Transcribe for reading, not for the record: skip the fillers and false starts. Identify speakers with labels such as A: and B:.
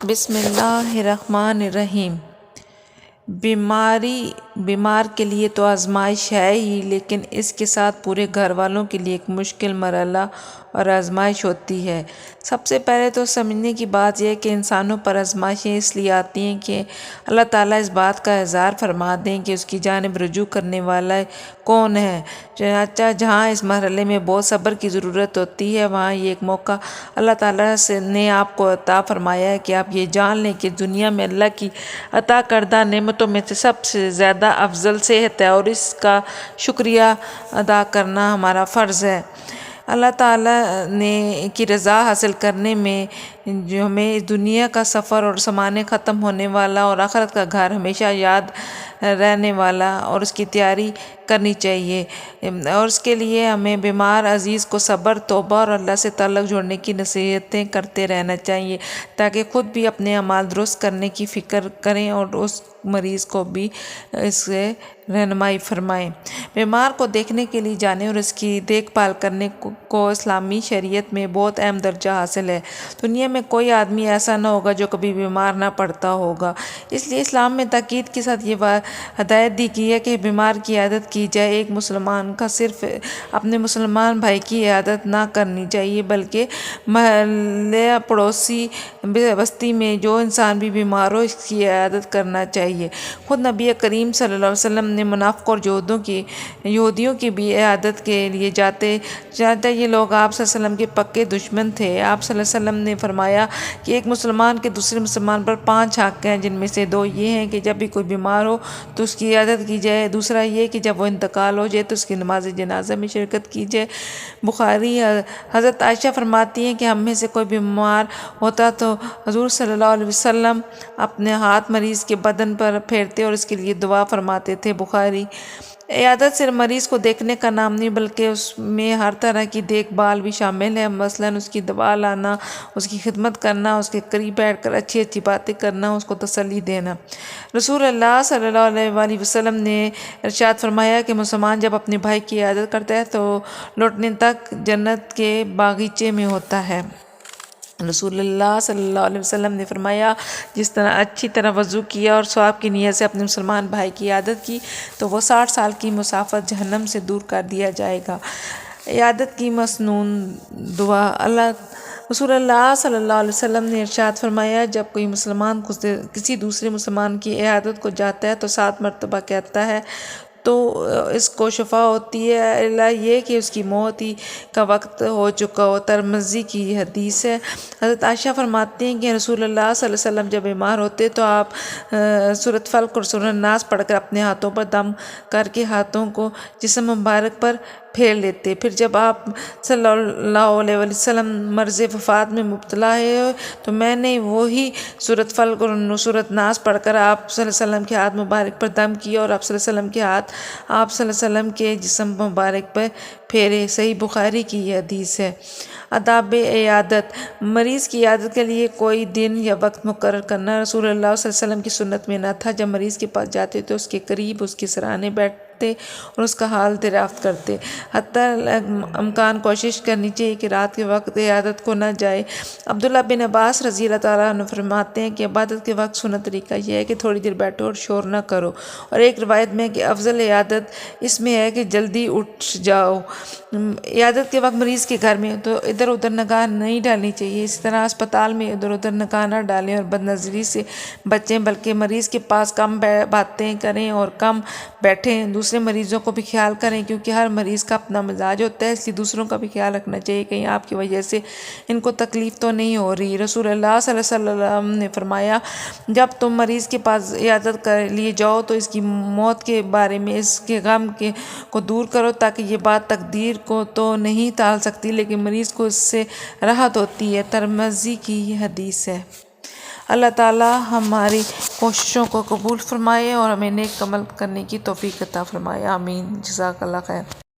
A: بسم اللہ الرحمن الرحیم۔ بیمار کے لیے تو آزمائش ہے ہی، لیکن اس کے ساتھ پورے گھر والوں کے لیے ایک مشکل مرحلہ اور آزمائش ہوتی ہے۔ سب سے پہلے تو سمجھنے کی بات یہ ہے کہ انسانوں پر آزمائشیں اس لیے آتی ہیں کہ اللہ تعالیٰ اس بات کا اظہار فرما دیں کہ اس کی جانب رجوع کرنے والا کون ہے۔ چنانچہ جہاں اس مرحلے میں بہت صبر کی ضرورت ہوتی ہے، وہاں یہ ایک موقع اللہ تعالیٰ نے آپ کو عطا فرمایا ہے کہ آپ یہ جان لیں کہ دنیا میں اللہ کی عطا کردہ نعمتوں میں سے سب سے زیادہ افضل صحت ہے، اور اس کا شکریہ ادا کرنا ہمارا فرض ہے۔ اللہ تعالیٰ کی رضا حاصل کرنے میں جو ہمیں اس دنیا کا سفر اور زمانے ختم ہونے والا اور آخرت کا گھر ہمیشہ یاد رہنے والا اور اس کی تیاری کرنی چاہیے، اور اس کے لیے ہمیں بیمار عزیز کو صبر، توبہ اور اللہ سے تعلق جوڑنے کی نصیحتیں کرتے رہنا چاہیے، تاکہ خود بھی اپنے اعمال درست کرنے کی فکر کریں اور اس مریض کو بھی اس سے رہنمائی فرمائیں۔ بیمار کو دیکھنے کے لیے جانے اور اس کی دیکھ بھال کرنے کو اسلامی شریعت میں بہت اہم درجہ حاصل ہے۔ دنیا میں کوئی آدمی ایسا نہ ہوگا جو کبھی بیمار نہ پڑتا ہوگا، اس لیے اسلام میں تاکید کے ساتھ یہ ہدایت دی گئی ہے کہ بیمار کی عیادت کی جائے۔ ایک مسلمان کا صرف اپنے مسلمان بھائی کی عیادت نہ کرنی چاہیے، بلکہ محلے پڑوسی بستی میں جو انسان بھی بیمار ہو اس کی عیادت کرنا چاہیے۔ خود نبی کریم صلی اللہ علیہ وسلم نے منافقوں اور یہودیوں کی بھی عیادت کے لیے جاتے یہ لوگ آپ صلی اللہ علیہ وسلم کے پکے دشمن تھے۔ آپ صلی اللہ علیہ وسلم نے فرمایا کہ ایک مسلمان کے دوسرے مسلمان پر 5 حق ہیں، جن میں سے 2 یہ ہیں کہ جب بھی کوئی بیمار ہو تو اس کی عیادت کی جائے، دوسرا یہ کہ جب وہ انتقال ہو جائے تو اس کی نماز جنازہ میں شرکت کی جائے۔ بخاری۔ حضرت عائشہ فرماتی ہیں کہ ہم میں سے کوئی بیمار ہوتا تو حضور صلی اللہ علیہ وسلم اپنے ہاتھ مریض کے بدن پر پھیرتے اور اس کے لیے دعا فرماتے تھے۔ بخاری۔ عیادت صرف مریض کو دیکھنے کا نام نہیں، بلکہ اس میں ہر طرح کی دیکھ بھال بھی شامل ہے، مثلاً اس کی دوا لانا، اس کی خدمت کرنا، اس کے قریب بیٹھ کر اچھی اچھی باتیں کرنا، اس کو تسلی دینا۔ رسول اللہ صلی اللہ علیہ وآلہ وسلم نے ارشاد فرمایا کہ مسلمان جب اپنے بھائی کی عیادت کرتا ہے تو لوٹنے تک جنت کے باغیچے میں ہوتا ہے۔ رسول اللہ صلی اللہ علیہ وسلم نے فرمایا، جس طرح اچھی طرح وضو کیا اور ثواب کی نیت سے اپنے مسلمان بھائی کی عیادت کی تو وہ 60 سال کی مسافت جہنم سے دور کر دیا جائے گا۔ عیادت کی مسنون دعا۔ رسول اللہ صلی اللہ علیہ وسلم نے ارشاد فرمایا، جب کوئی مسلمان کسی دوسرے مسلمان کی عیادت کو جاتا ہے تو 7 مرتبہ کہتا ہے تو اس کو شفا ہوتی ہے، الا یہ کہ اس کی موت ہی کا وقت ہو چکا ہو۔ ترمذی کی حدیث ہے۔ حضرت عائشہ فرماتی ہیں کہ رسول اللہ صلی اللہ علیہ وسلم جب بیمار ہوتے تو آپ سورۃ فلق اور سورۃ ناس پڑھ کر اپنے ہاتھوں پر دم کر کے ہاتھوں کو جسم مبارک پر پھیر لیتے۔ پھر جب آپ صلی اللہ علیہ وسلم مرض وفات میں مبتلا ہے تو میں نے وہی سورۃ فلق اور سورۃ ناس پڑھ کر آپ صلی اللہ علیہ وسلم کے ہاتھ مبارک پر دم کیا اور آپ صلی اللہ علیہ وسلم کے ہاتھ آپ صلی اللہ علیہ وسلم کے جسم مبارک پر پھیرے۔ صحیح بخاری کی یہ حدیث ہے۔ آداب عیادت۔ مریض کی عیادت کے لیے کوئی دن یا وقت مقرر کرنا رسول اللہ صلی اللہ علیہ وسلم کی سنت میں نہ تھا۔ جب مریض کے پاس جاتے تو اس کے قریب اس کے سرانے بیٹھتے اور اس کا حال دریافت کرتے۔ حتی امکان کوشش کرنی چاہیے کہ رات کے وقت عیادت کو نہ جائے۔ عبداللہ بن عباس رضی اللہ تعالیٰ عنہ فرماتے ہیں کہ عبادت کے وقت سنت طریقہ یہ ہے کہ تھوڑی دیر بیٹھو اور شور نہ کرو، اور ایک روایت میں کہ افضل عیادت اس میں ہے کہ جلدی اٹھ جاؤ۔ عیادت کے وقت مریض کے گھر میں تو ادھر ادھر نگاہ نہیں ڈالنی چاہیے، اسی طرح اسپتال میں ادھر ادھر نگاہ نہ ڈالیں اور بد نظری سے بچیں، بلکہ مریض کے پاس کم باتیں کریں اور کم بیٹھیں۔ دوسرے مریضوں کو بھی خیال کریں، کیونکہ ہر مریض کا اپنا مزاج ہوتا ہے، اس لیے دوسروں کا بھی خیال رکھنا چاہیے، کہیں آپ کی وجہ سے ان کو تکلیف تو نہیں ہو رہی۔ رسول اللہ صلی اللہ علیہ وسلم نے فرمایا، جب تم مریض کے پاس عیادت کے لیے جاؤ تو اس کی موت کے بارے میں اس کے غم کو دور کرو، تاکہ یہ بات تقدیر کو تو نہیں ٹال سکتی لیکن مریض کو اس سے راحت ہوتی ہے۔ ترمذی کی یہ حدیث ہے۔ اللہ تعالیٰ ہماری کوششوں کو قبول فرمائے اور ہمیں نیک عمل کرنے کی توفیق عطا فرمائے۔ آمین۔ جزاک اللہ خیر۔